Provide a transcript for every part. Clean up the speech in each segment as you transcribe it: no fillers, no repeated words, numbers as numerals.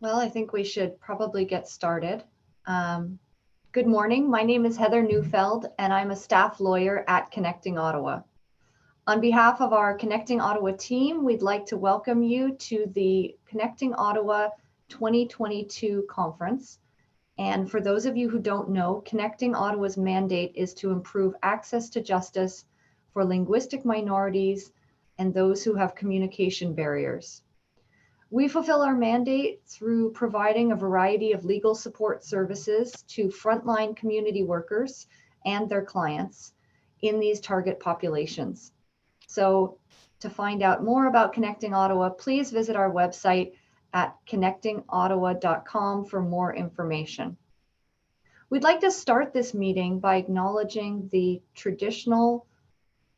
Well, I think we should probably get started. Um, Good morning. My name is Heather Neufeld, and I'm a staff lawyer at Connecting Ottawa. On behalf of our Connecting Ottawa team, we'd like to welcome you to the Connecting Ottawa 2022 conference. And for those of you who don't know, Connecting Ottawa's mandate is to improve access to justice for linguistic minorities and those who have communication barriers. We fulfill our mandate through providing a variety of legal support services to frontline community workers and their clients in these target populations. So, to find out more about Connecting Ottawa, please visit our website at connectingottawa.com for more information. We'd like to start this meeting by acknowledging the traditional,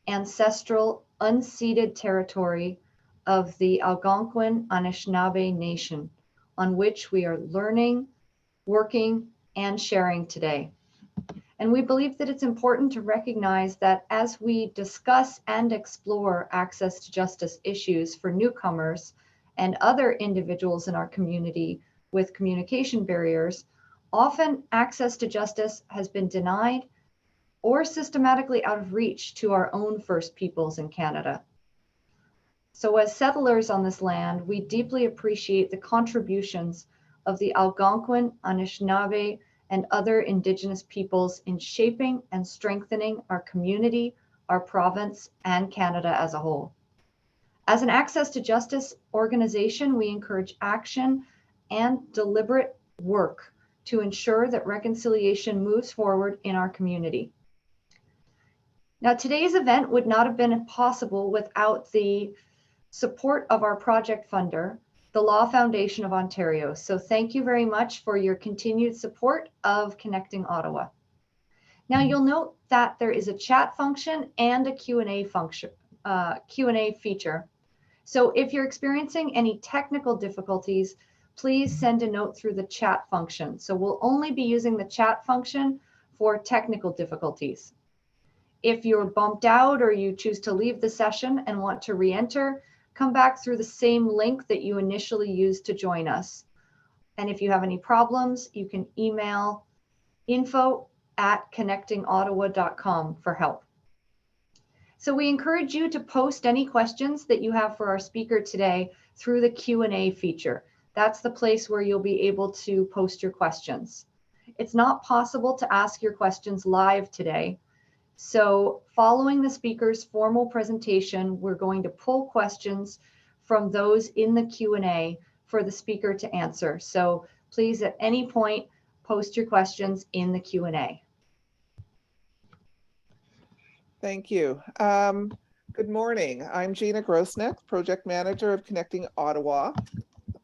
ancestral, unceded territory of the Algonquin Anishinaabe Nation, on which we are learning, working, and sharing today. And we believe that it's important to recognize that as we discuss and explore access to justice issues for newcomers and other individuals in our community with communication barriers, often access to justice has been denied or systematically out of reach to our own First Peoples in Canada. So, as settlers on this land, we deeply appreciate the contributions of the Algonquin, Anishinaabe, and other Indigenous peoples in shaping and strengthening our community, our province, and Canada as a whole. As an access to justice organization, we encourage action and deliberate work to ensure that reconciliation moves forward in our community. Now, today's event would not have been possible without the support of our project funder, the Law Foundation of Ontario. So thank you very much for your continued support of Connecting Ottawa. Now you'll note that there is a chat function and a Q&A function, Q&A feature. So if you're experiencing any technical difficulties, please send a note through the chat function. So we'll only be using the chat function for technical difficulties. If you're bumped out or you choose to leave the session and want to re-enter, come back through the same link that you initially used to join us. And if you have any problems, you can email info@connectingottawa.com for help. So we encourage you to post any questions that you have for our speaker today through the Q&A feature. That's the place where you'll be able to post your questions. It's not possible to ask your questions live today. So following the speaker's formal presentation, we're going to pull questions from those in the Q&A for the speaker to answer. So please, at any point, post your questions in the Q&A. Thank you. Good morning. I'm Gina Grosnick, Project Manager of Connecting Ottawa.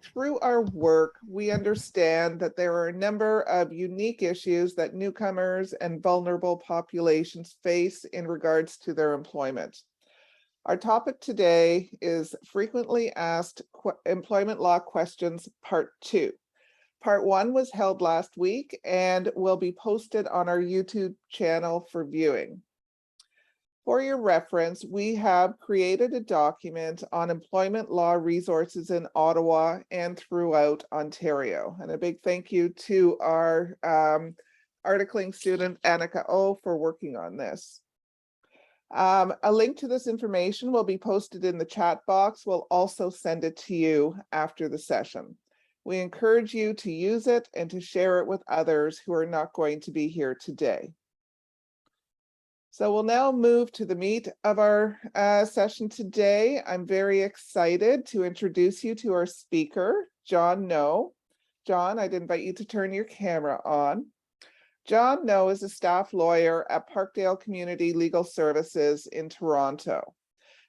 Through our work, we understand that there are a number of unique issues that newcomers and vulnerable populations face in regards to their employment. Our topic today is Frequently Asked Employment Law Questions, Part 2. Part 1 was held last week and will be posted on our YouTube channel for viewing. For your reference, we have created a document on employment law resources in Ottawa and throughout Ontario. And a big thank you to our articling student, Annika O, for working on this. A link to this information will be posted in the chat box. We'll also send it to you after the session. We encourage you to use it and to share it with others who are not going to be here today. So we'll now move to the meat of our session today. I'm very excited to introduce you to our speaker, John Ngo. John, I'd invite you to turn your camera on. John Ngo is a staff lawyer at Parkdale Community Legal Services in Toronto.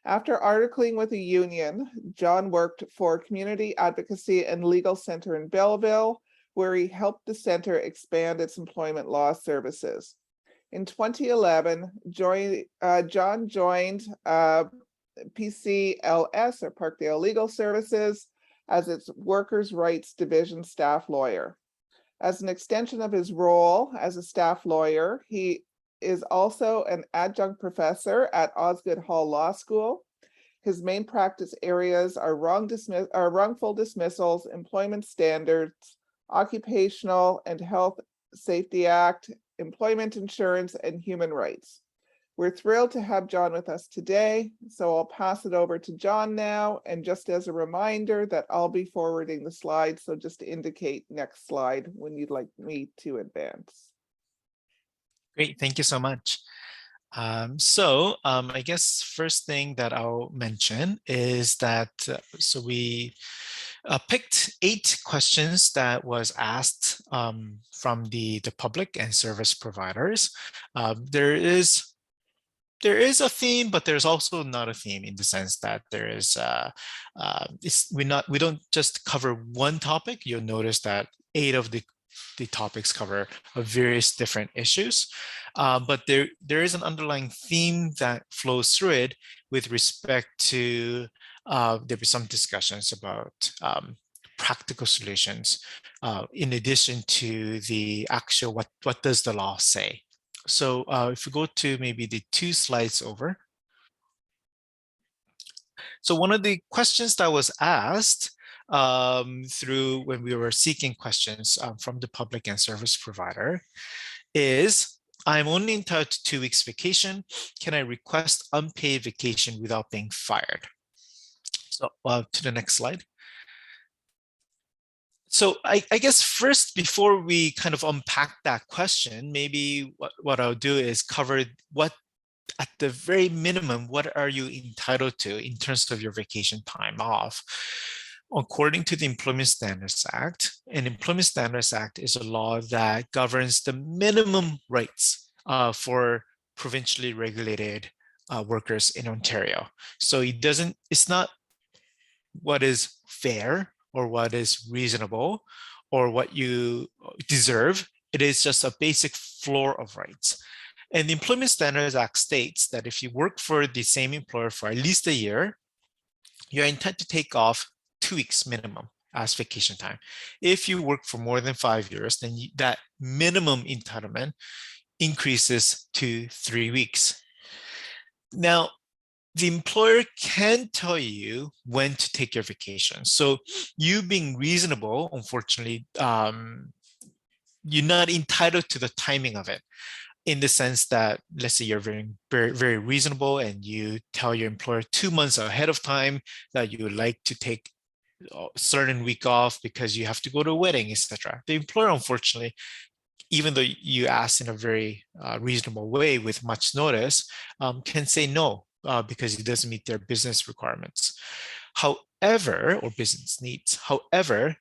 After articling with a union, John worked for Community Advocacy and Legal Center in Belleville, where he helped the center expand its employment law services. In 2011, John joined PCLS, or Parkdale Legal Services, as its Workers' Rights Division staff lawyer. As an extension of his role as a staff lawyer, he is also an adjunct professor at Osgoode Hall Law School. His main practice areas are wrongful dismissals, employment standards, Occupational and Health Safety Act, employment insurance, and human rights. We're thrilled to have John with us today, so I'll pass it over to John now. And just as a reminder that I'll be forwarding the slides, so just indicate next slide when you'd like me to advance. Great, thank you so much. I guess first thing that I'll mention is that so we picked 8 questions that was asked from the public and service providers. There is a theme, but there's also not a theme in the sense that there is we don't just cover one topic. You'll notice that 8 of the topics cover various different issues, but there is an underlying theme that flows through it with respect to there be some discussions about practical solutions in addition to the actual what does the law say. So if we go to maybe the 2 slides over. So one of the questions that was asked through when we were seeking questions from the public and service provider is, I'm only entitled to 2 weeks vacation. Can I request unpaid vacation without being fired? So to the next slide. So I guess first, before we kind of unpack that question, maybe what I'll do is cover what, at the very minimum, what are you entitled to in terms of your vacation time off? According to the Employment Standards Act, and Employment Standards Act is a law that governs the minimum rights for provincially regulated workers in Ontario. So it's not what is fair or what is reasonable or what you deserve. It is just a basic floor of rights. And the Employment Standards Act states that if you work for the same employer for at least a year, you're entitled to take off 2 weeks minimum as vacation time. If you work for more than 5 years, then that minimum entitlement increases to 3 weeks. Now, the employer can tell you when to take your vacation. So you being reasonable, unfortunately, you're not entitled to the timing of it, in the sense that, let's say you're very, very, very reasonable and you tell your employer 2 months ahead of time that you would like to take a certain week off because you have to go to a wedding, etc. The employer, unfortunately, even though you ask in a very reasonable way with much notice, can say no because it doesn't meet their business requirements. However, or business needs. However,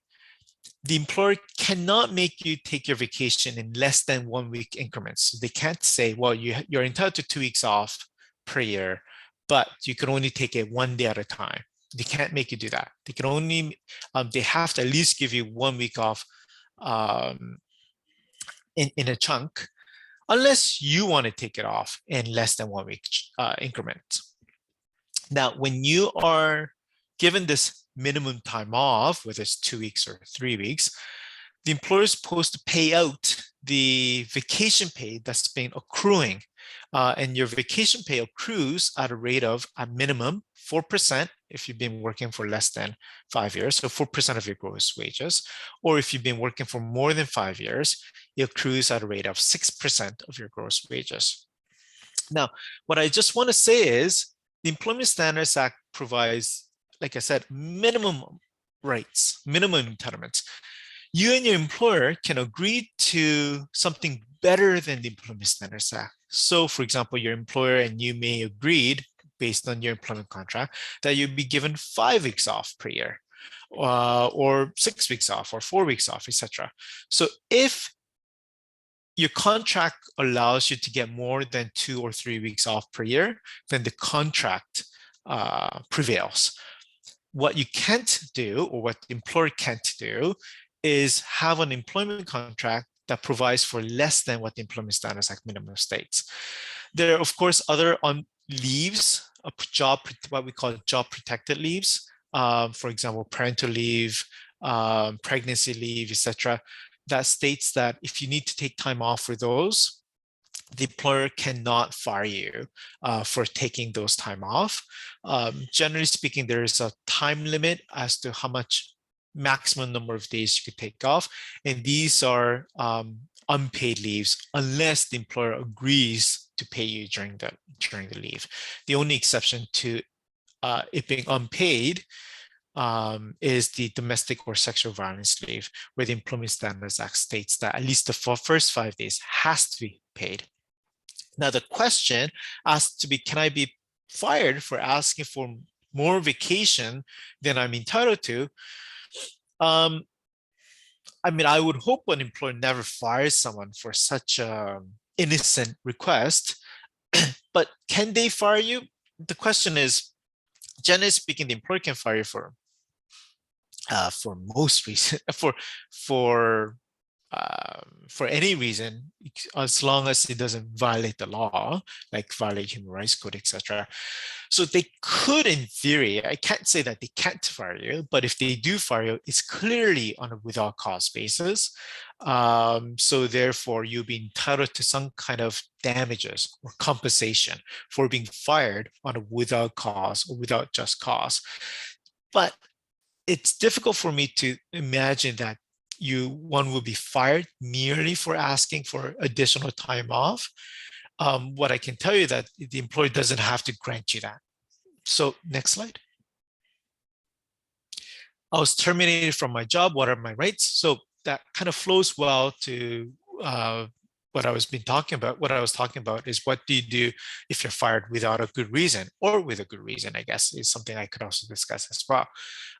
the employer cannot make you take your vacation in less than 1 week increments. So they can't say, well, you're entitled to 2 weeks off per year, but you can only take it 1 day at a time. They can't make you do that. They can only, they have to at least give you 1 week off in a chunk, unless you want to take it off in less than 1 week increments. Now, when you are given this minimum time off, whether it's 2 weeks or 3 weeks, the employer is supposed to pay out the vacation pay that's been accruing. And your vacation pay accrues at a rate of a minimum 4% if you've been working for less than 5 years, so 4% of your gross wages. Or if you've been working for more than 5 years, it accrues at a rate of 6% of your gross wages. Now, what I just want to say is the Employment Standards Act provides, like I said, minimum rights, minimum entitlements. You and your employer can agree to something better than the Employment Standards Act. So, for example, your employer and you may agreed, based on your employment contract, that you'd be given 5 weeks off per year, or 6 weeks off, or 4 weeks off, etc. So if your contract allows you to get more than 2 or 3 weeks off per year, then the contract prevails. What you can't do, or what the employer can't do, is have an employment contract that provides for less than what the Employment Standards Act minimum states. There are, of course, other leaves, what we call job protected leaves. For example, parental leave, pregnancy leave, etc. That states that if you need to take time off for those, the employer cannot fire you for taking those time off. Generally speaking, there is a time limit as to how much maximum number of days you could take off. And these are unpaid leaves unless the employer agrees to pay you during the leave. The only exception to it being unpaid is the domestic or sexual violence leave, where the Employment Standards Act states that at least the first 5 days has to be paid. Now, the question asked to be, can I be fired for asking for more vacation than I'm entitled to? I mean, I would hope an employer never fires someone for such an innocent request, but can they fire you? The question is, generally speaking, the employer can fire you for most reason, for any reason, as long as it doesn't violate the law, like violate human rights code, etc. So they could, in theory, I can't say that they can't fire you, but if they do fire you, it's clearly on a without cause basis. So therefore, you'll be entitled to some kind of damages or compensation for being fired on a without cause or without just cause. But it's difficult for me to imagine that one will be fired merely for asking for additional time off. What I can tell you that the employer doesn't have to grant you that. So next slide. I was terminated from my job. What are my rights? So that kind of flows well to what I was talking about. What I was talking about is, what do you do if you're fired without a good reason, or with a good reason, I guess, is something I could also discuss as well.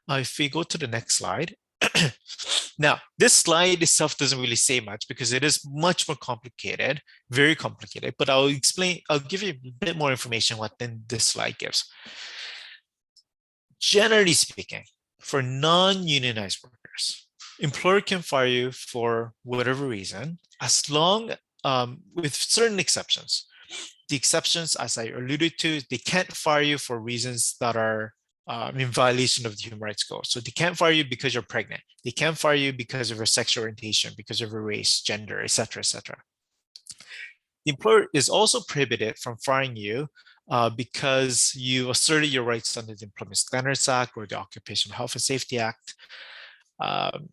If we go to the next slide. Now, this slide itself doesn't really say much because it is much more complicated, very complicated, but I'll give you a bit more information what then this slide gives. Generally speaking, for non-unionized workers, employer can fire you for whatever reason, as long with certain exceptions. The exceptions, as I alluded to, they can't fire you for reasons that are in violation of the Human Rights Code. So they can't fire you because you're pregnant. They can't fire you because of your sexual orientation, because of your race, gender, etc., etc. The employer is also prohibited from firing you because you asserted your rights under the Employment Standards Act or the Occupational Health and Safety Act,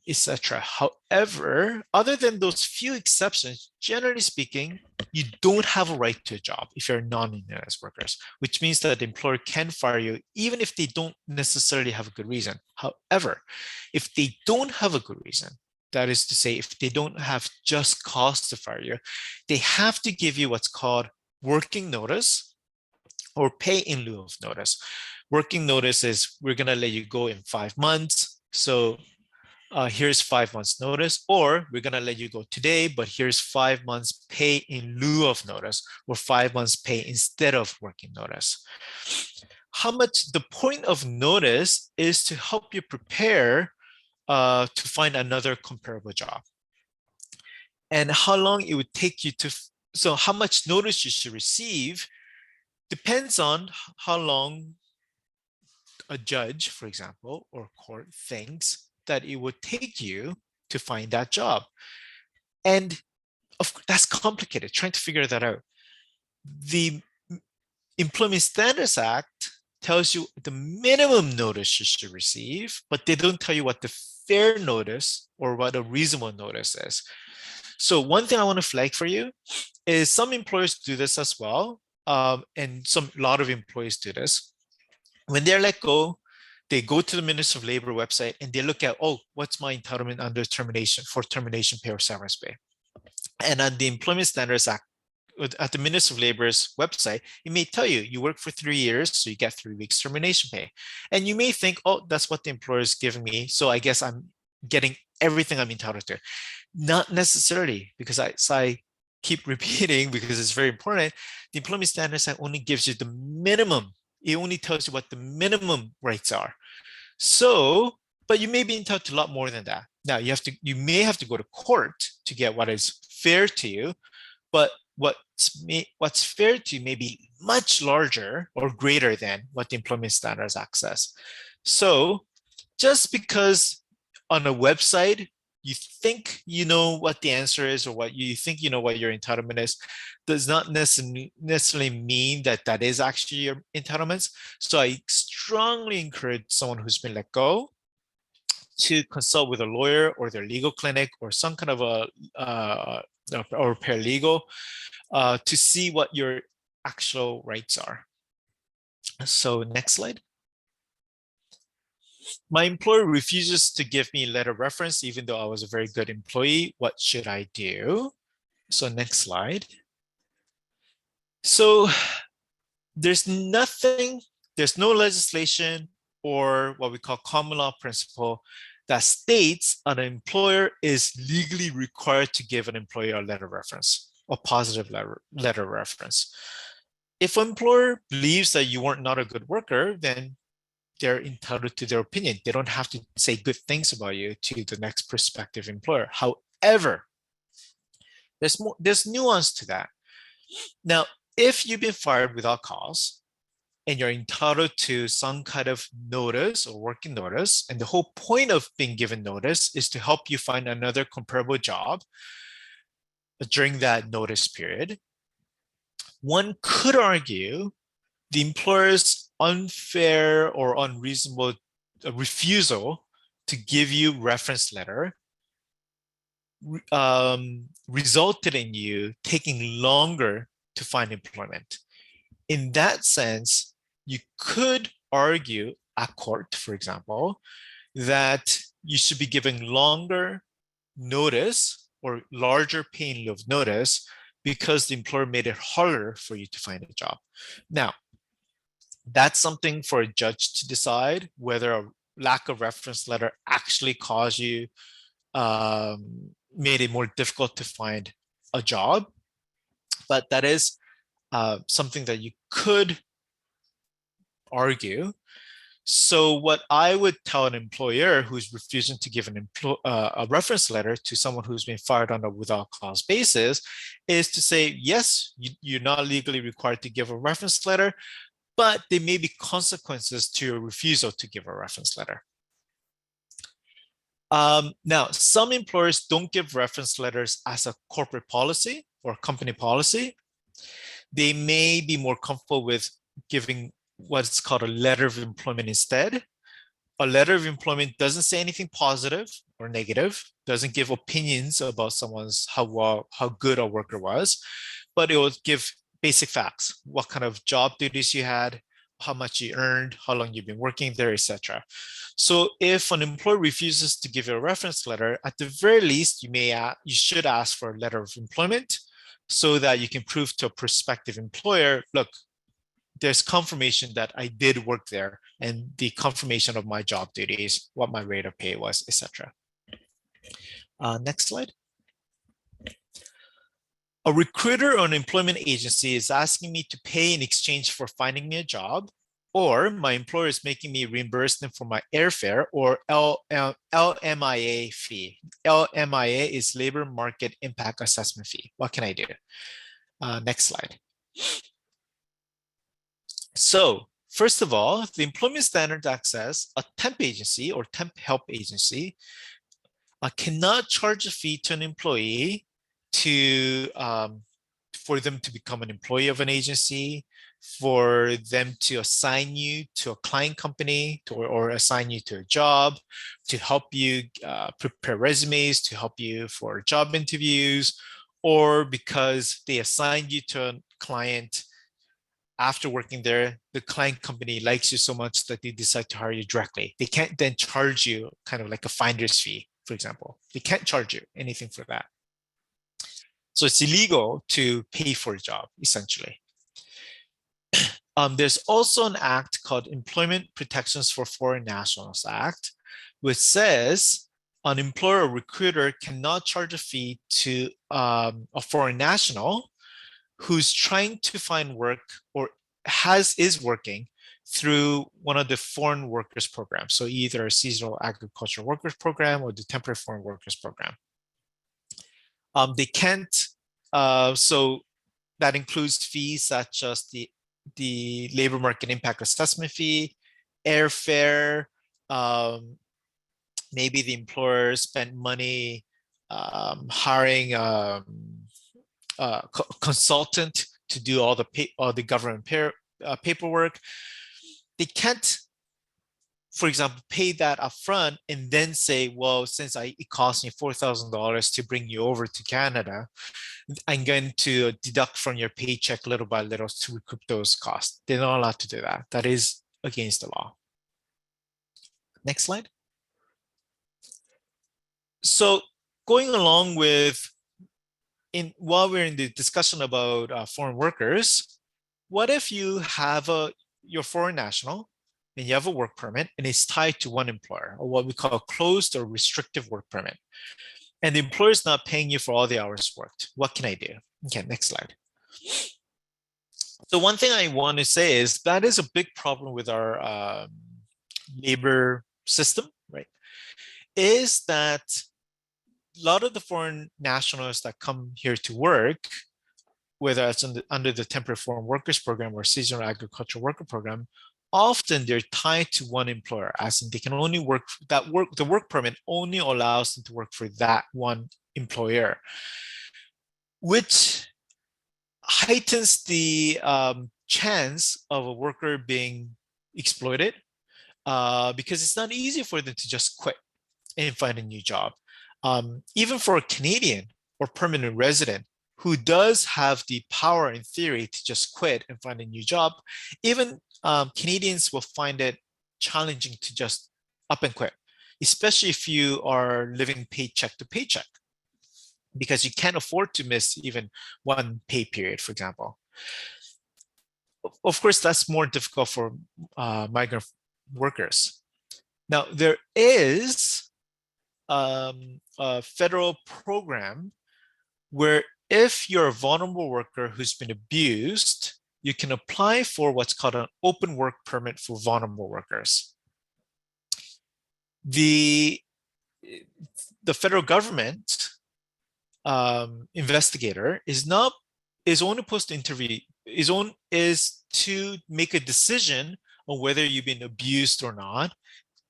etc. However, other than those few exceptions, generally speaking, you don't have a right to a job if you're non-unionized workers, which means that the employer can fire you even if they don't necessarily have a good reason. However, if they don't have a good reason, that is to say, if they don't have just cause to fire you, they have to give you what's called working notice or pay in lieu of notice. Working notice is, we're going to let you go in 5 months. So here's 5 months notice, or we're going to let you go today, but here's 5 months pay in lieu of notice, or 5 months pay instead of working notice. The point of notice is to help you prepare to find another comparable job. And how long it would take you so how much notice you should receive depends on how long a judge, for example, or court thinks that it would take you to find that job. And of course, that's complicated, trying to figure that out. The Employment Standards Act tells you the minimum notice you should receive, but they don't tell you what the fair notice or what a reasonable notice is. So one thing I want to flag for you is some employers do this as well. And a lot of employees do this. When they're let go, they go to the Ministry of Labor website and they look at, oh, what's my entitlement under termination pay or severance pay? And on the Employment Standards Act, at the Ministry of Labor's website, it may tell you, you work for 3 years, so you get 3 weeks termination pay. And you may think, oh, that's what the employer is giving me, so I guess I'm getting everything I'm entitled to. Not necessarily, because I keep repeating, because it's very important, the Employment Standards Act only gives you the minimum. It only tells you what the minimum rights are. So, but you may be entitled to a lot more than that. Now, you may have to go to court to get what is fair to you, but what's fair to you may be much larger or greater than what the Employment Standards Act says. So just because on a website you think you know what the answer is, or what you think you know what your entitlement is, does not necessarily mean that that is actually your entitlements. So I strongly encourage someone who's been let go to consult with a lawyer or their legal clinic or some kind of a or paralegal to see what your actual rights are. So next slide. My employer refuses to give me a letter of reference, even though I was a very good employee. What should I do? So next slide. So there's no legislation or what we call common law principle that states an employer is legally required to give an employee a letter of reference, a positive letter of reference. If an employer believes that you weren't not a good worker, then they're entitled to their opinion. They don't have to say good things about you to the next prospective employer. However, there's nuance to that. Now, if you've been fired without cause and you're entitled to some kind of notice or working notice, and the whole point of being given notice is to help you find another comparable job during that notice period, one could argue the employer's unfair or unreasonable refusal to give you reference letter resulted in you taking longer to find employment. In that sense, you could argue at court, for example, that you should be giving longer notice or larger pay in lieu of notice because the employer made it harder for you to find a job. Now, that's something for a judge to decide whether a lack of reference letter actually caused you, made it more difficult to find a job. But that is something that you could argue. So what I would tell an employer who's refusing to give a reference letter to someone who's been fired on a without cause basis is to say, yes, you're not legally required to give a reference letter, but there may be consequences to your refusal to give a reference letter. Now, some employers don't give reference letters as a corporate policy or company policy. They may be more comfortable with giving what's called a letter of employment instead. A letter of employment doesn't say anything positive or negative, doesn't give opinions about someone's how good a worker was, but it will give basic facts: what kind of job duties you had, how much you earned, how long you've been working there, etc. So if an employer refuses to give you a reference letter, at the very least, you should ask for a letter of employment so that you can prove to a prospective employer, look, there's confirmation that I did work there and the confirmation of my job duties, what my rate of pay was, etc. Next slide. A recruiter or an employment agency is asking me to pay in exchange for finding me a job, or my employer is making me reimburse them for my airfare or LMIA fee. LMIA is Labor Market Impact Assessment fee. What can I do? Next slide. So first of all, the Employment Standards Act says a temp agency or temp help agency cannot charge a fee to an employee for them to become an employee of an agency, for them to assign you to a client company, or assign you to a job, to help you prepare resumes, to help you for job interviews, or because they assigned you to a client after working there, the client company likes you so much that they decide to hire you directly. They can't then charge you kind of like a finder's fee, for example. They can't charge you anything for that. So it's illegal to pay for a job, essentially. There's also an act called Employment Protections for Foreign Nationals Act, which says an employer or recruiter cannot charge a fee to a foreign national who's trying to find work or is working through one of the foreign workers programs. So either a seasonal agricultural workers program or the temporary foreign workers program. They can't, so that includes fees such as the labor market impact assessment fee, airfare, maybe the employer spent money hiring a consultant to do all the government paperwork. They can't, for example, pay that upfront and then say, well, since it cost me $4,000 to bring you over to Canada, I'm going to deduct from your paycheck little by little to recoup those costs. They're not allowed to do that. That is against the law. Next slide. So going along with, while we're in the discussion about foreign workers, what if you have you're foreign national and you have a work permit and it's tied to one employer, or what we call a closed or restrictive work permit, and the employer is not paying you for all the hours worked? What can I do? Okay, next slide. So one thing I want to say is that is a big problem with our labor system, right? Is that a lot of the foreign nationals that come here to work, whether it's under the Temporary Foreign Workers Program or Seasonal Agricultural Worker Program, often they're tied to one employer, as in they can only work the work permit only allows them to work for that one employer, which heightens the chance of a worker being exploited because it's not easy for them to just quit and find a new job. Even for a Canadian or permanent resident who does have the power in theory to just quit and find a new job, even Canadians will find it challenging to just up and quit, especially if you are living paycheck to paycheck, because you can't afford to miss even one pay period, for example. Of course, that's more difficult for migrant workers. Now, there is a federal program where if you're a vulnerable worker who's been abused, you can apply for what's called an open work permit for vulnerable workers. The federal government investigator is only supposed to interview, is to make a decision on whether you've been abused or not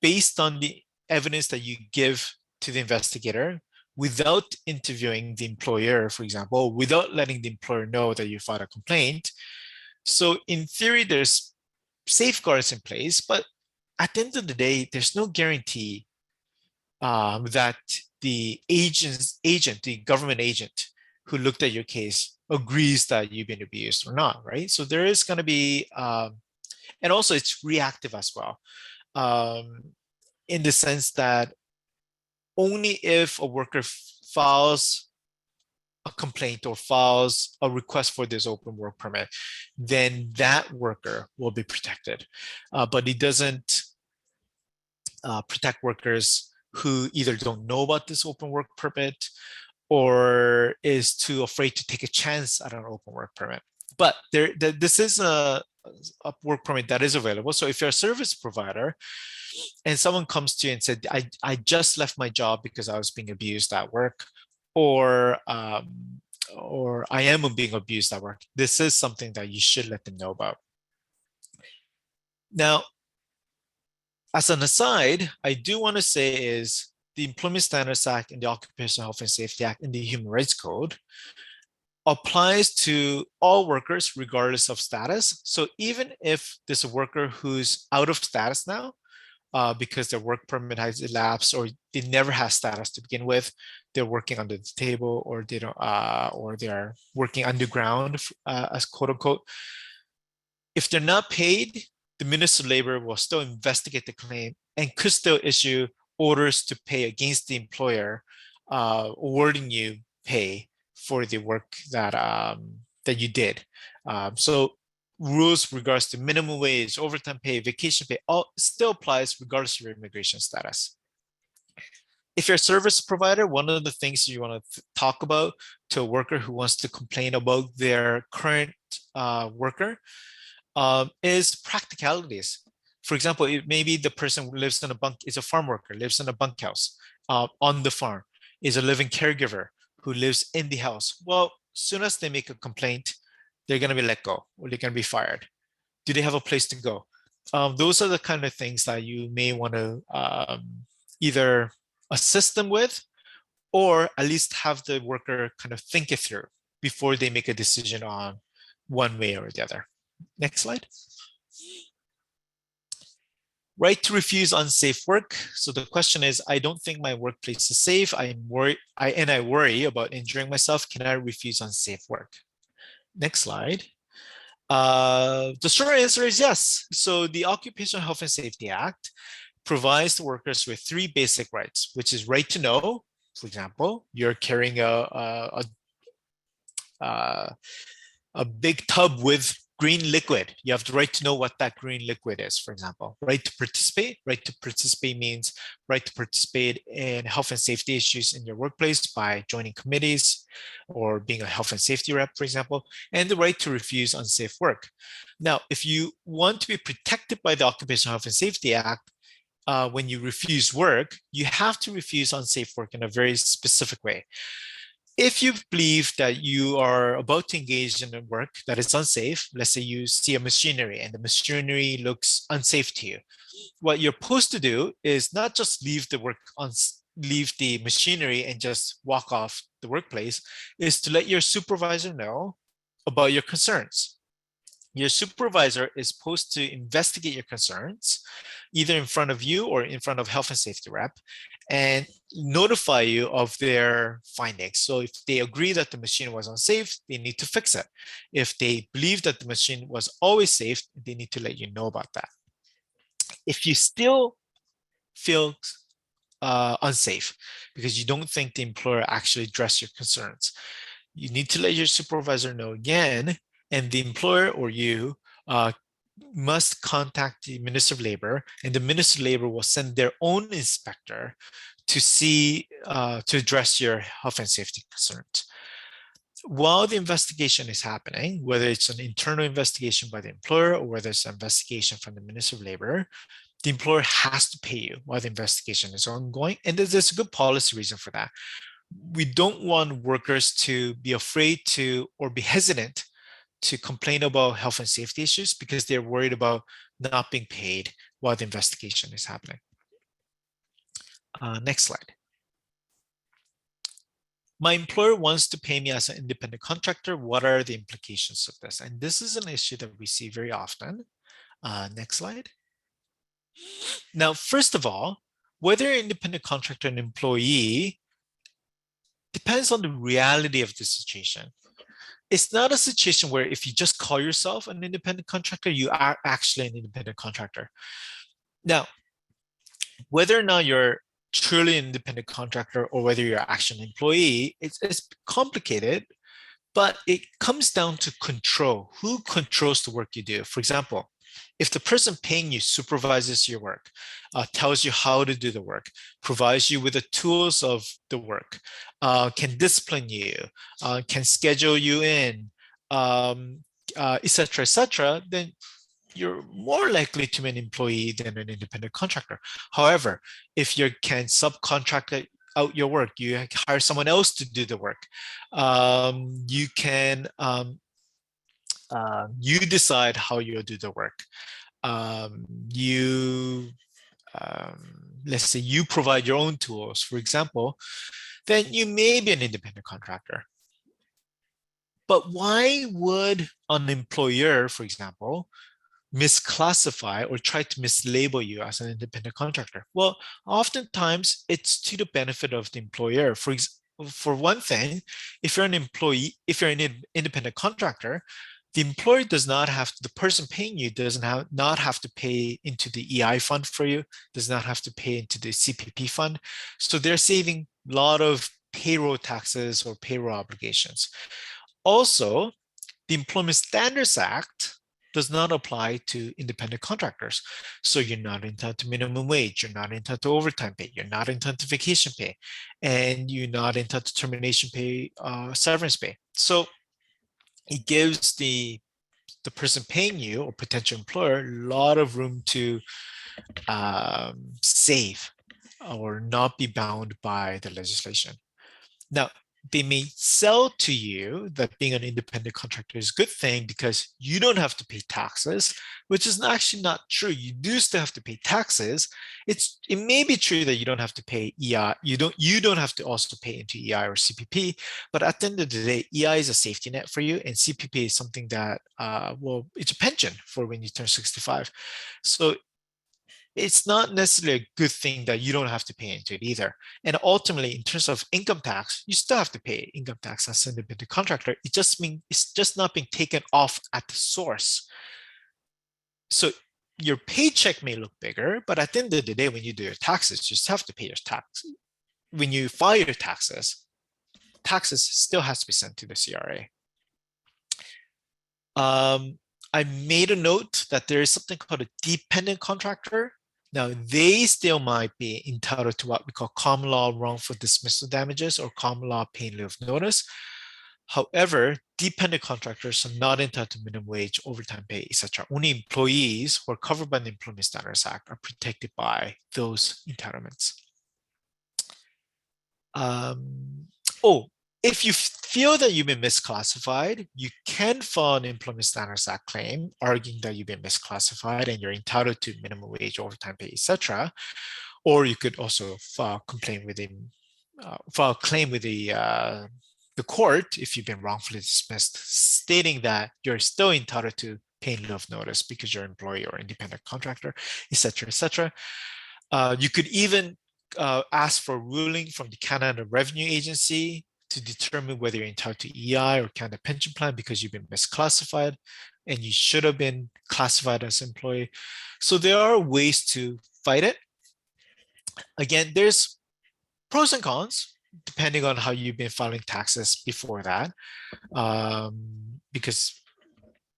based on the evidence that you give to the investigator, without interviewing the employer, for example, without letting the employer know that you filed a complaint. So in theory, there's safeguards in place, but at the end of the day, there's no guarantee that the the government agent who looked at your case agrees that you've been abused or not, right? So there is going to be, and also it's reactive as well, in the sense that only if a worker files a complaint or files a request for this open work permit, then that worker will be protected. But it doesn't protect workers who either don't know about this open work permit or is too afraid to take a chance at an open work permit. But this is a work permit that is available. So if you're a service provider and someone comes to you and said, I just left my job because I was being abused at work, or I am being abused at work, this is something that you should let them know about. Now, as an aside, I do want to say is the Employment Standards Act and the Occupational Health and Safety Act and the Human Rights Code applies to all workers regardless of status. So even if there's a worker who's out of status now, because their work permit has elapsed or they never had status to begin with, they're working under the table, or they don't, or they are working underground, as quote unquote. If they're not paid, the Minister of Labor will still investigate the claim and could still issue orders to pay against the employer, awarding you pay for the work that that you did. So rules regards to minimum wage, overtime pay, vacation pay, all still applies regardless of your immigration status. If you're a service provider, one of the things you want to talk about to a worker who wants to complain about their current worker is practicalities. For example, maybe the person who lives in is a farm worker, lives in a bunkhouse on the farm, is a living caregiver who lives in the house. Well, as soon as they make a complaint, they're going to be let go or they're going to be fired. Do they have a place to go? Those are the kind of things that you may want to either assist them with, or at least have the worker kind of think it through before they make a decision on one way or the other. Next slide. Right to refuse unsafe work. So the question is, I don't think my workplace is safe. I worry about injuring myself. Can I refuse unsafe work? Next slide. The short answer is yes. So the Occupational Health and Safety Act provides the workers with 3 basic rights, which is right to know. For example, you're carrying a big tub with green liquid. You have the right to know what that green liquid is, for example. Right to participate. Right to participate means right to participate in health and safety issues in your workplace by joining committees or being a health and safety rep, for example, and the right to refuse unsafe work. Now, if you want to be protected by the Occupational Health and Safety Act, when you refuse work, you have to refuse unsafe work in a very specific way. If you believe that you are about to engage in a work that is unsafe, let's say you see a machinery and the machinery looks unsafe to you, what you're supposed to do is not just leave the machinery and just walk off the workplace, is to let your supervisor know about your concerns. Your supervisor is supposed to investigate your concerns, either in front of you or in front of health and safety rep, and notify you of their findings. So if they agree that the machine was unsafe, they need to fix it. If they believe that the machine was always safe, they need to let you know about that. If you still feel unsafe because you don't think the employer actually addressed your concerns, you need to let your supervisor know again, and the employer or you must contact the Minister of Labor, and the Minister of Labor will send their own inspector to see, to address your health and safety concerns. While the investigation is happening, whether it's an internal investigation by the employer or whether it's an investigation from the Minister of Labor, the employer has to pay you while the investigation is ongoing. And there's a good policy reason for that. We don't want workers to be afraid to or be hesitant to complain about health and safety issues because they're worried about not being paid while the investigation is happening. Next slide. My employer wants to pay me as an independent contractor. What are the implications of this? And this is an issue that we see very often. Next slide. Now, first of all, whether you're an independent contractor and employee depends on the reality of the situation. It's not a situation where if you just call yourself an independent contractor, you are actually an independent contractor. Now, whether or not you're truly an independent contractor or whether you're actually an employee, it's complicated, but it comes down to control. Who controls the work you do? For example, if the person paying you supervises your work, tells you how to do the work, provides you with the tools of the work, can discipline you, can schedule you in, etc., then you're more likely to be an employee than an independent contractor. However, if you can subcontract out your work, you hire someone else to do the work, you can you decide how you'll do the work. Let's say you provide your own tools, for example, then you may be an independent contractor. But why would an employer, for example, misclassify or try to mislabel you as an independent contractor? Well, oftentimes it's to the benefit of the employer. For one thing, if you're an employee, if you're an independent contractor, the employer does not have to, the person paying you doesn't not have to pay into the EI fund for you, does not have to pay into the CPP fund. So they're saving a lot of payroll taxes or payroll obligations. Also, the Employment Standards Act does not apply to independent contractors. So you're not entitled to minimum wage, you're not entitled to overtime pay, you're not entitled to vacation pay, and you're not entitled to termination pay, severance pay. So it gives the person paying you or potential employer a lot of room to save or not be bound by the legislation. Now, they may sell to you that being an independent contractor is a good thing because you don't have to pay taxes, which is actually not true. You do still have to pay taxes. It may be true that you don't have to pay EI. You don't have to also pay into EI or CPP, but at the end of the day, EI is a safety net for you, and CPP is something that well, it's a pension for when you turn 65. So it's not necessarily a good thing that you don't have to pay into it either. And ultimately, in terms of income tax, you still have to pay income tax as an independent contractor. It just means it's just not being taken off at the source. So your paycheck may look bigger, but at the end of the day, when you do your taxes, you just have to pay your tax. When you file your taxes still has to be sent to the CRA. I made a note that there is something called a dependent contractor. Now, they still might be entitled to what we call common law wrongful dismissal damages or common law pay in lieu of notice. However, dependent contractors are not entitled to minimum wage, overtime pay, etc. Only employees who are covered by the Employment Standards Act are protected by those entitlements. If you feel that you've been misclassified, you can file an Employment Standards Act claim arguing that you've been misclassified and you're entitled to minimum wage, overtime pay, etc. Or you could also file a claim with the court if you've been wrongfully dismissed, stating that you're still entitled to pay in lieu of notice because you're an employee or independent contractor, etc., etc. You could even ask for a ruling from the Canada Revenue Agency to determine whether you're entitled to EI or Canada Pension Plan because you've been misclassified and you should have been classified as an employee. So there are ways to fight it. Again, there's pros and cons depending on how you've been filing taxes before that.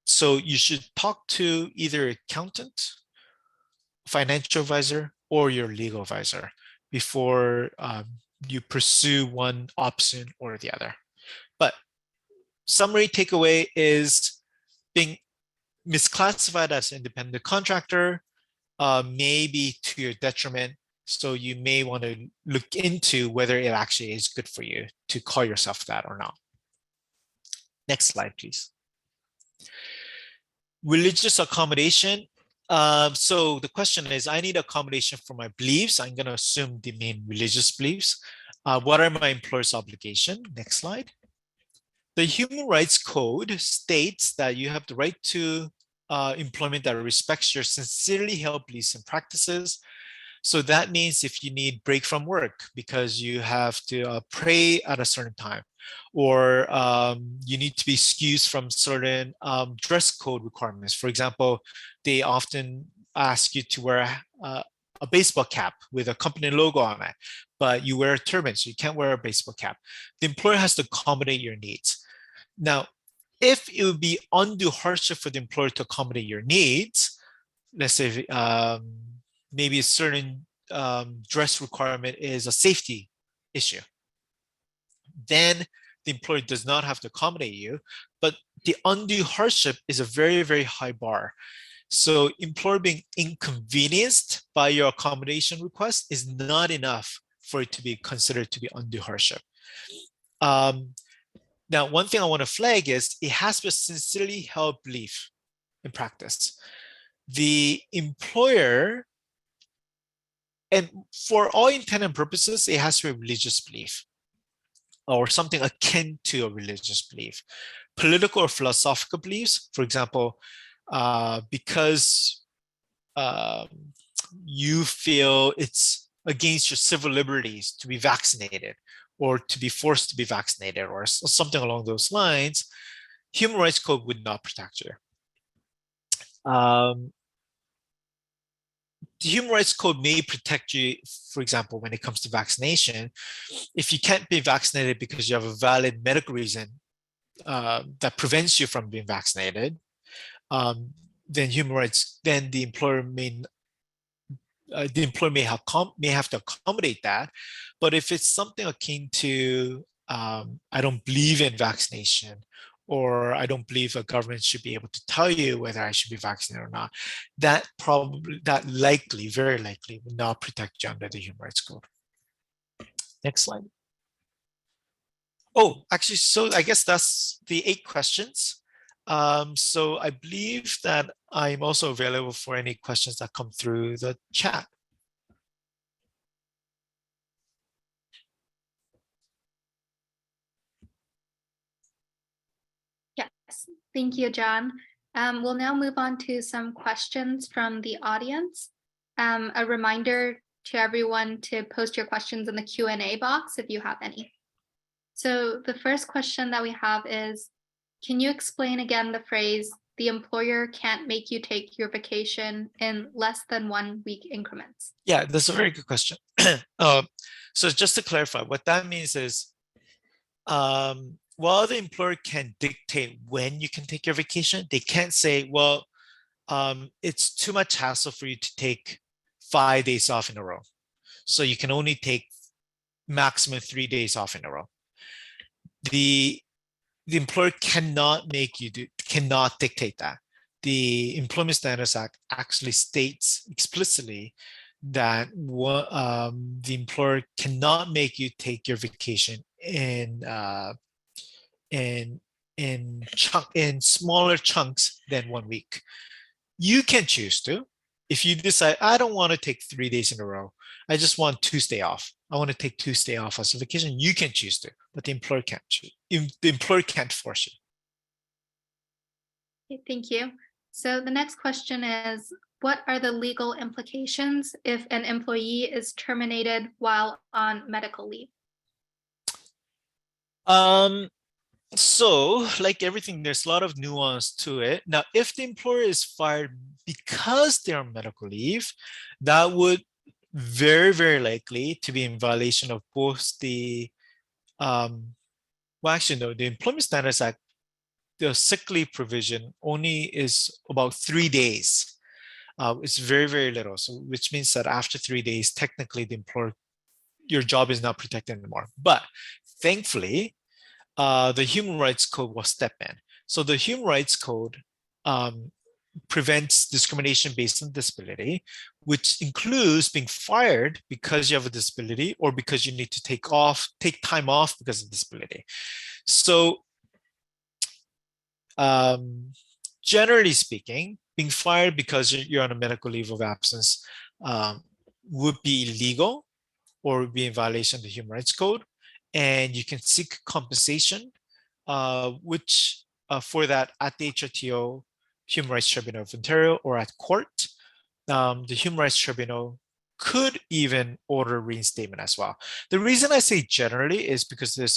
So you should talk to either accountant, financial advisor, or your legal advisor before you pursue one option or the other. But summary takeaway is being misclassified as an independent contractor may be to your detriment. So you may want to look into whether it actually is good for you to call yourself that or not. Next slide, please. Religious accommodation. So the question is, I need accommodation for my beliefs. I'm going to assume the main religious beliefs. What are my employer's obligations? Next slide. The Human Rights Code states that you have the right to employment that respects your sincerely held beliefs and practices. So that means if you need break from work because you have to pray at a certain time, or you need to be excused from certain dress code requirements. For example, they often ask you to wear a baseball cap with a company logo on it, but you wear a turban, so you can't wear a baseball cap. The employer has to accommodate your needs. Now, if it would be undue hardship for the employer to accommodate your needs, let's say maybe a certain dress requirement is a safety issue, then the employer does not have to accommodate you. But the undue hardship is a very, very high bar. So employer being inconvenienced by your accommodation request is not enough for it to be considered to be undue hardship. Now, one thing I want to flag is it has to be a sincerely held belief in practice. The employer, and for all intent and purposes, it has to be a religious belief or something akin to a religious belief. Political or philosophical beliefs, for example, because you feel it's against your civil liberties to be vaccinated or to be forced to be vaccinated or something along those lines, Human Rights Code would not protect you. The Human Rights Code may protect you, for example, when it comes to vaccination. If you can't be vaccinated because you have a valid medical reason that prevents you from being vaccinated, then the employer may have to accommodate that. But if it's something akin to I don't believe in vaccination, or I don't believe a government should be able to tell you whether I should be vaccinated or not, that likely, very likely, will not protect you under the Human Rights Code. Next slide. Oh, actually, so I guess that's the 8 questions. So I believe that I'm also available for any questions that come through the chat. Yes, thank you, John. We'll now move on to some questions from the audience. A reminder to everyone to post your questions in the Q&A box if you have any. So the first question that we have is, can you explain again the phrase, the employer can't make you take your vacation in less than 1 week increments? Yeah, that's a very good question. So just to clarify, what that means is, while the employer can dictate when you can take your vacation, they can't say, well, it's too much hassle for you to take 5 days off in a row. So you can only take maximum 3 days off in a row. The employer cannot make you cannot dictate that. The Employment Standards Act actually states explicitly that the employer cannot make you take your vacation in smaller chunks than 1 week. You can choose to. If you decide, I don't want to take 3 days in a row, I just want Tuesday off. I want to take Tuesday off as a vacation. You can choose to, but the employer can't choose. The employer can't force you. Okay, thank you. So the next question is, what are the legal implications if an employee is terminated while on medical leave? So, like everything, there's a lot of nuance to it. Now, if the employer is fired because they're on medical leave, that would very, very likely to be in violation of both the, well, actually, no, the Employment Standards Act, the sick leave provision only is about 3 days. It's very, very little. So, which means that after 3 days, technically the employer, your job is not protected anymore. But thankfully, the Human Rights Code will step in. So the Human Rights Code prevents discrimination based on disability, which includes being fired because you have a disability or because you need to take time off because of disability. So generally speaking, being fired because you're on a medical leave of absence would be illegal or would be in violation of the Human Rights Code. And you can seek compensation, which for that at the HRTO, Human Rights Tribunal of Ontario, or at court. The Human Rights Tribunal could even order reinstatement as well. The reason I say generally is because there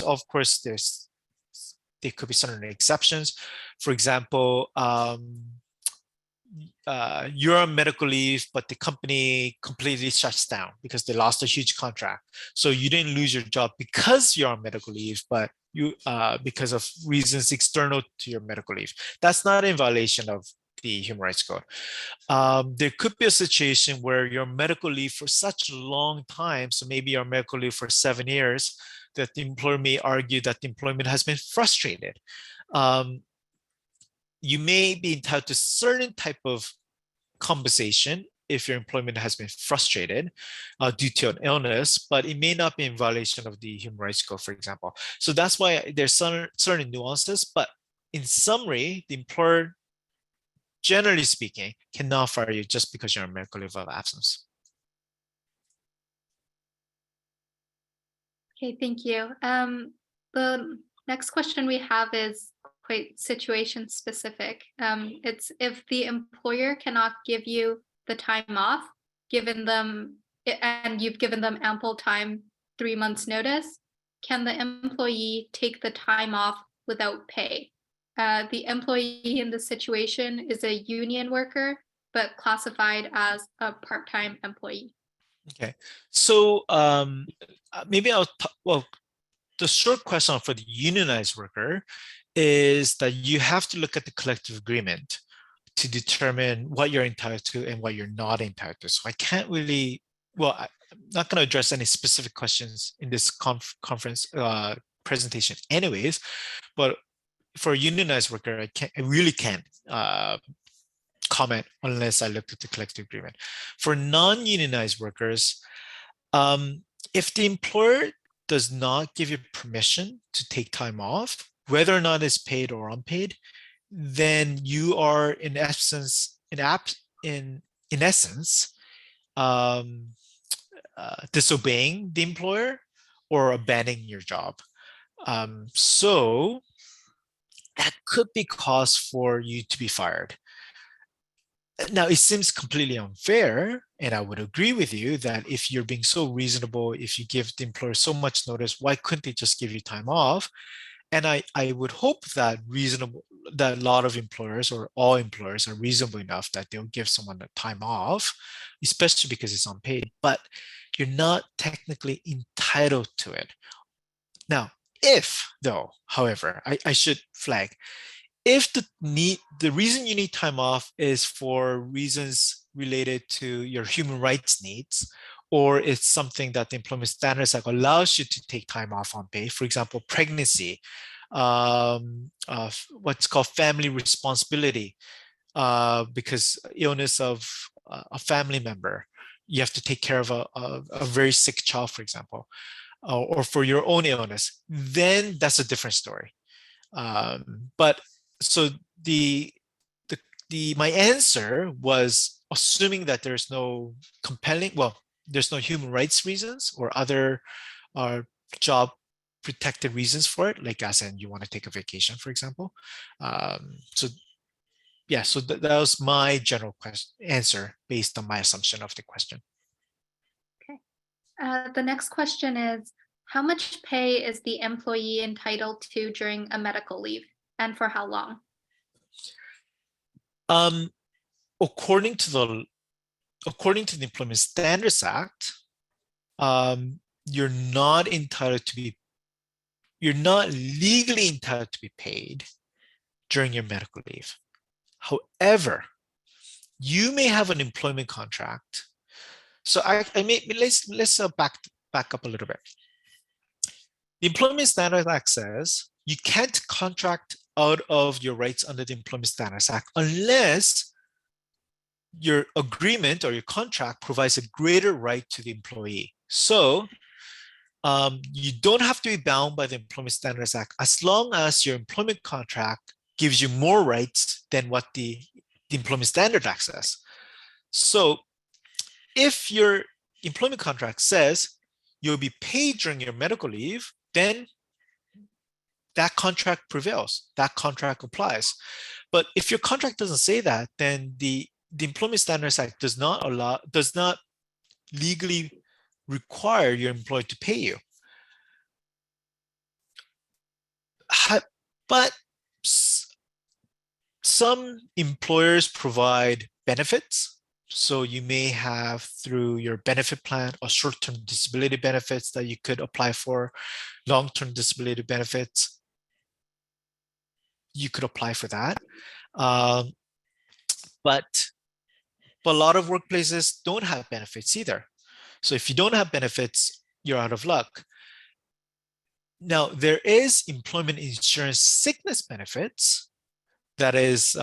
could be certain exceptions. For example, you're on medical leave, but the company completely shuts down because they lost a huge contract. So you didn't lose your job because you're on medical leave, but you because of reasons external to your medical leave. That's not in violation of the Human Rights Code. There could be a situation where you're on medical leave for such a long time, so maybe you're on medical leave for 7 years, that the employer may argue that the employment has been frustrated. You may be entitled to certain type of compensation if your employment has been frustrated due to an illness, but it may not be in violation of the Human Rights Code, for example. So that's why there's certain nuances, but in summary, the employer, generally speaking, cannot fire you just because you're on medical leave of absence. Okay, thank you. The next question we have is quite situation specific. It's if the employer cannot give you the time off, and you've given them ample time, 3 months notice, can the employee take the time off without pay? The employee in this situation is a union worker, but classified as a part-time employee. Okay, so maybe well, the short question for the unionized worker is that you have to look at the collective agreement to determine what you're entitled to and what you're not entitled to. So I can't really, well, I'm not going to address any specific questions in this conference presentation anyways, but for a unionized worker, I really can't comment unless I look at the collective agreement. For non-unionized workers, if the employer does not give you permission to take time off, whether or not it's paid or unpaid, then you are in essence, in essence, disobeying the employer or abandoning your job. So that could be cause for you to be fired. Now, it seems completely unfair, and I would agree with you that if you're being so reasonable, if you give the employer so much notice, why couldn't they just give you time off? And I would hope that a lot of employers or all employers are reasonable enough that they'll give someone the time off, especially because it's unpaid, but you're not technically entitled to it. Now, if though, however, I should flag, if the reason you need time off is for reasons related to your human rights needs, or it's something that the Employment Standards Act allows you to take time off on pay, for example, pregnancy, what's called family responsibility, because illness of a family member, you have to take care of a very sick child, for example, or for your own illness, then that's a different story. But so my answer was assuming that there's no there's no human rights reasons or other job protected reasons for it, like as in you want to take a vacation, for example. So that was my general answer based on my assumption of the question. Okay. The next question is, how much pay is the employee entitled to during a medical leave, and for how long? According to the Employment Standards Act, you're not legally entitled to be paid during your medical leave. However, you may have an employment contract. So let's back up a little bit. The Employment Standards Act says you can't contract out of your rights under the Employment Standards Act unless your agreement or your contract provides a greater right to the employee. So you don't have to be bound by the Employment Standards Act as long as your employment contract gives you more rights than what the Employment Standards Act says. So if your employment contract says you'll be paid during your medical leave, then that contract prevails, that contract applies. But if your contract doesn't say that, then the Employment Standards Act does not legally require your employer to pay you. But some employers provide benefits. So you may have, through your benefit plan, or short-term disability benefits that you could apply for, long-term disability benefits. You could apply for that. But a lot of workplaces don't have benefits either. So if you don't have benefits, you're out of luck. Now, there is employment insurance sickness benefits that is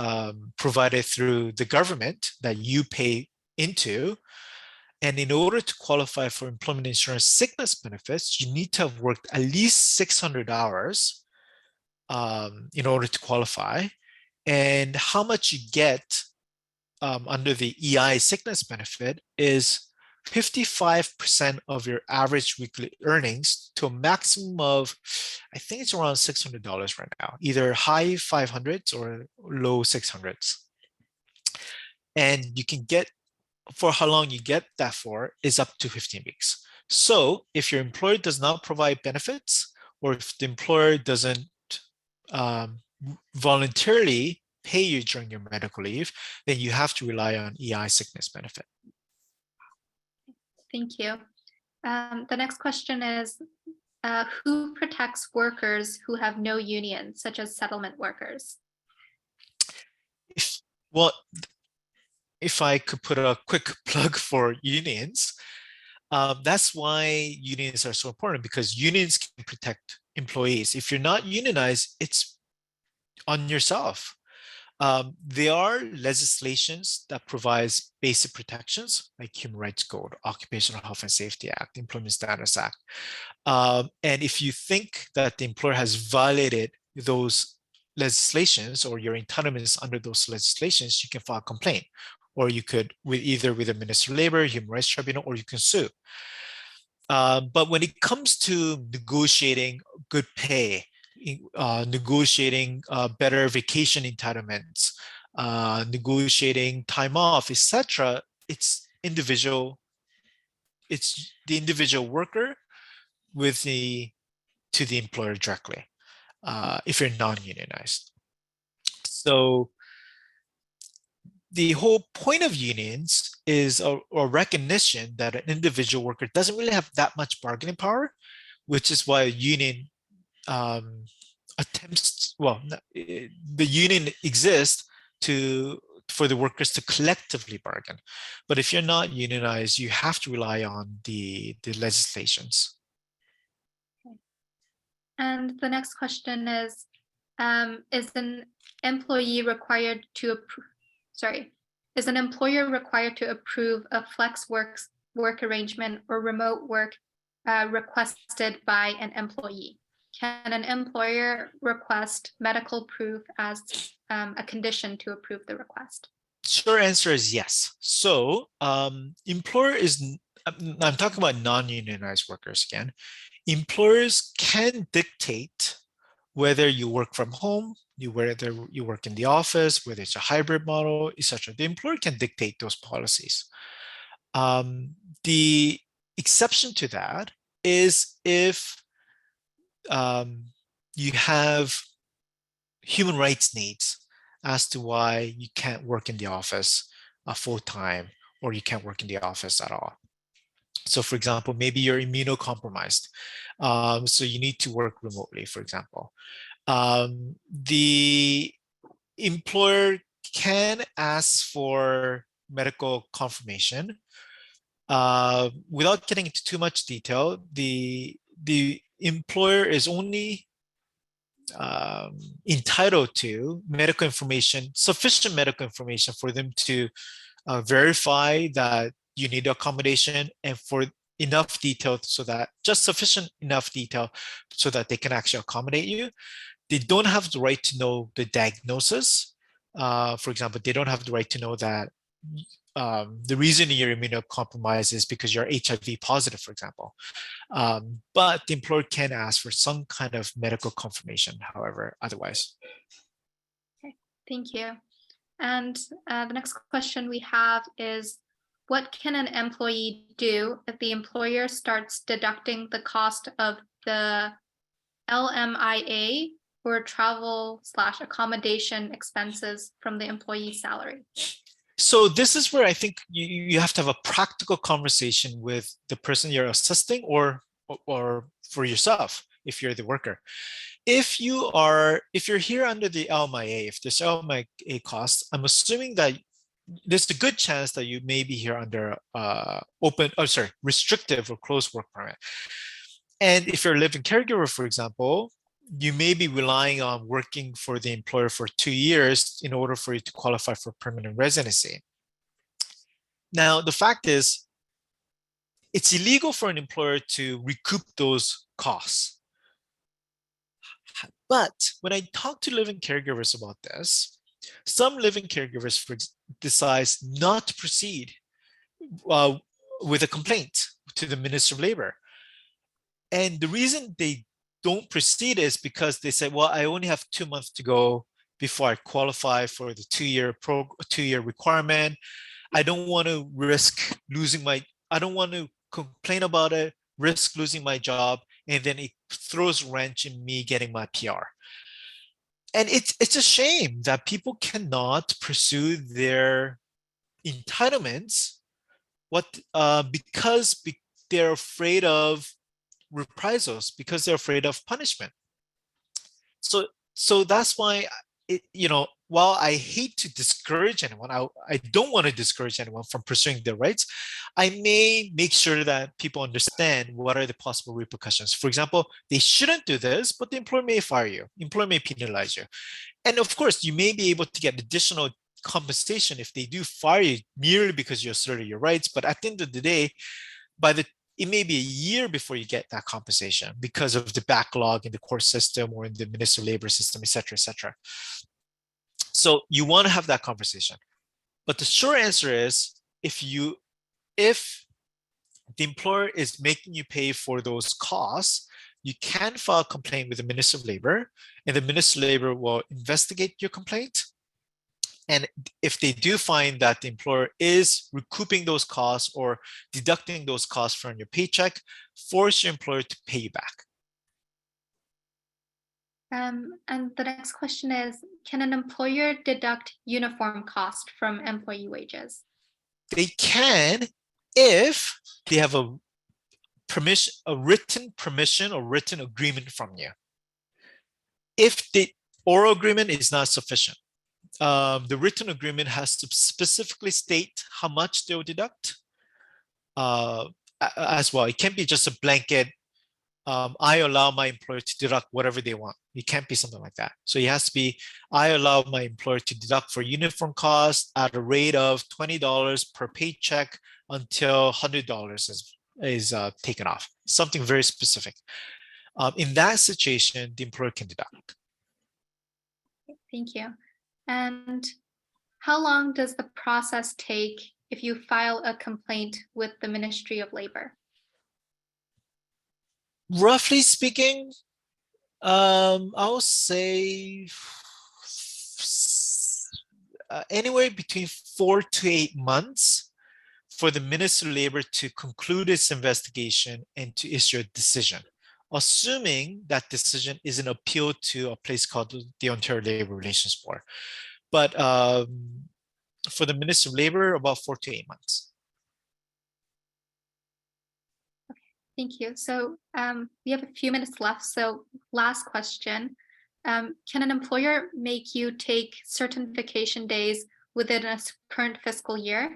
provided through the government that you pay into. And in order to qualify for employment insurance sickness benefits, you need to have worked at least 600 hours in order to qualify. And how much you get under the EI sickness benefit is 55% of your average weekly earnings to a maximum of, I think it's around $600 right now, either high 500s or low 600s. And you can get, for how long you get that for, is up to 15 weeks. So if your employer does not provide benefits, or if the employer doesn't voluntarily pay you during your medical leave, then you have to rely on EI sickness benefit. Thank you. The next question is, who protects workers who have no union, such as settlement workers? If I could put a quick plug for unions, that's why unions are so important, because unions can protect employees. If you're not unionized, it's on yourself. There are legislations that provides basic protections like Human Rights Code, Occupational Health and Safety Act, Employment Standards Act. And if you think that the employer has violated those legislations or your entitlements under those legislations, you can file a complaint, or you could either with the Ministry of Labor, Human Rights Tribunal, or you can sue. But when it comes to negotiating good pay, negotiating better vacation entitlements, negotiating time off, etc., it's individual. It's the individual worker with to the employer directly, if you're non-unionized. So the whole point of unions is a recognition that an individual worker doesn't really have that much bargaining power, which is why a union the union exists for the workers to collectively bargain. But if you're not unionized, you have to rely on the legislations. And the next question is an employee required to approve? Sorry, is an employer required to approve a flex work arrangement or remote work requested by an employee? Can an employer request medical proof as a condition to approve the request? Short answer is yes. So employer is, I'm talking about non-unionized workers again. Employers can dictate whether you work from home, whether you work in the office, whether it's a hybrid model, etc. The employer can dictate those policies. The exception to that is if you have human rights needs as to why you can't work in the office full-time, or you can't work in the office at all. So for example, maybe you're immunocompromised, so you need to work remotely, for example. The employer can ask for medical confirmation. Without getting into too much detail, the employer is only entitled to medical information, sufficient medical information for them to verify that you need accommodation, and for enough detail so that just sufficient enough detail so that they can actually accommodate you. They don't have the right to know the diagnosis. For example, they don't have the right to know that the reason you're immunocompromised is because you're HIV positive, for example. But the employer can ask for some kind of medical confirmation, however, otherwise. Okay, thank you. And the next question we have is, what can an employee do if the employer starts deducting the cost of the LMIA or travel/accommodation expenses from the employee's salary? So this is where I think you have to have a practical conversation with the person you're assisting, or for yourself if you're the worker. If you're here under the LMIA, if there's LMIA costs, I'm assuming that there's a good chance that you may be here under restrictive or closed work permit. And if you're a living caregiver, for example, you may be relying on working for the employer for 2 years in order for you to qualify for permanent residency. Now, the fact is, it's illegal for an employer to recoup those costs. But when I talk to living caregivers about this, some living caregivers decide not to proceed with a complaint to the Ministry of Labor. And the reason they don't proceed is because they say, well, I only have 2 months to go before I qualify for the 2-year requirement. I don't want to risk losing I don't want to complain about it, risk losing my job, and then it throws a wrench in me getting my PR. And it's a shame that people cannot pursue their entitlements because they're afraid of reprisals, because they're afraid of punishment. So that's why while I hate to discourage anyone, I don't want to discourage anyone from pursuing their rights, I may make sure that people understand what are the possible repercussions. For example, they shouldn't do this, but the employer may fire you, employer may penalize you. And of course, you may be able to get additional compensation if they do fire you merely because you asserted your rights. But at the end of the day, it may be a year before you get that compensation because of the backlog in the court system or in the Ministry of Labor system, et cetera, et cetera. So you want to have that conversation. But the short answer is if the employer is making you pay for those costs, you can file a complaint with the Ministry of Labor, and the Ministry of Labor will investigate your complaint. And if they do find that the employer is recouping those costs or deducting those costs from your paycheck, force your employer to pay you back. And the next question is, can an employer deduct uniform cost from employee wages? They can if they have a written permission or written agreement from you. If the oral agreement is not sufficient, the written agreement has to specifically state how much they'll deduct as well. It can't be just a blanket, I allow my employer to deduct whatever they want. It can't be something like that. So it has to be, I allow my employer to deduct for uniform costs at a rate of $20 per paycheck until $100 is taken off. Something very specific. In that situation, the employer can deduct. Thank you. And how long does the process take if you file a complaint with the Ministry of Labor? Roughly speaking, I'll say anywhere between 4 to 8 months for the Ministry of Labor to conclude its investigation and to issue a decision, assuming that decision is an appeal to a place called the Ontario Labor Relations Board. But for the Ministry of Labor, about 4 to 8 months. Thank you. So we have a few minutes left. So last question. Can an employer make you take certain vacation days within a current fiscal year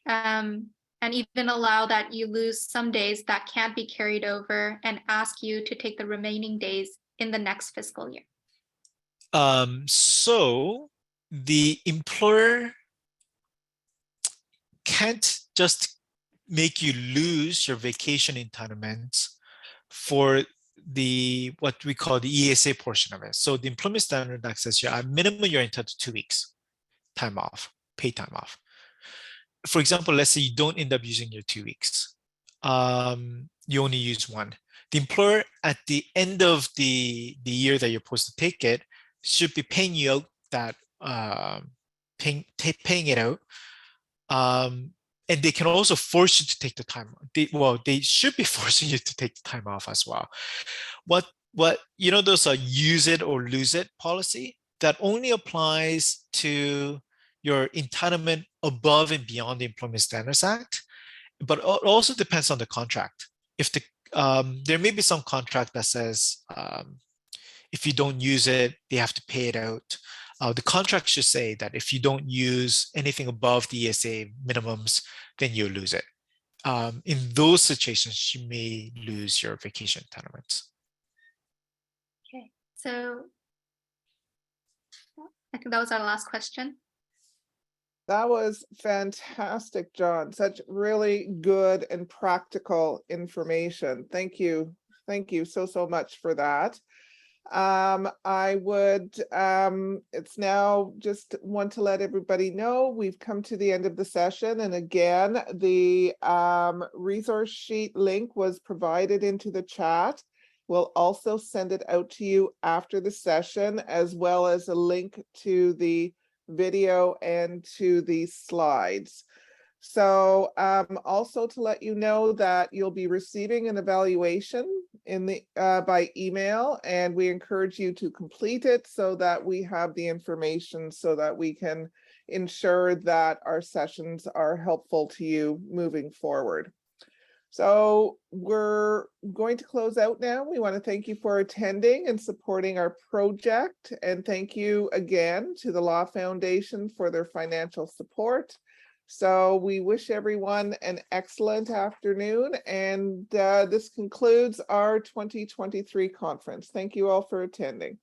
and even allow that you lose some days that can't be carried over and ask you to take the remaining days in the next fiscal year? So the employer can't just make you lose your vacation entitlements for the what we call the ESA portion of it. So the Employment Standard Act says at minimum you're entitled to 2 weeks time off, paid time off. For example, let's say you don't end up using your 2 weeks. You only use one. The employer at the end of the year that you're supposed to take it should be paying you out that paying it out. And they can also force you to take the time. They should be forcing you to take the time off as well. Those are use it or lose it policy that only applies to your entitlement above and beyond the Employment Standards Act, but it also depends on the contract. If there may be some contract that says if you don't use it, they have to pay it out. The contract should say that if you don't use anything above the ESA minimums, then you lose it. In those situations, you may lose your vacation entitlements. Okay, so I think that was our last question. That was fantastic, John. Such really good and practical information. Thank you. Thank you so much for that. I would, it's now just want to let everybody know we've come to the end of the session. And again, the resource sheet link was provided into the chat. We'll also send it out to you after the session, as well as a link to the video and to the slides. So also to let you know that you'll be receiving an evaluation in the by email, and we encourage you to complete it so that we have the information so that we can ensure that our sessions are helpful to you moving forward. So we're going to close out now. We want to thank you for attending and supporting our project. And thank you again to the Law Foundation for their financial support. So we wish everyone an excellent afternoon. And this concludes our 2023 conference. Thank you all for attending.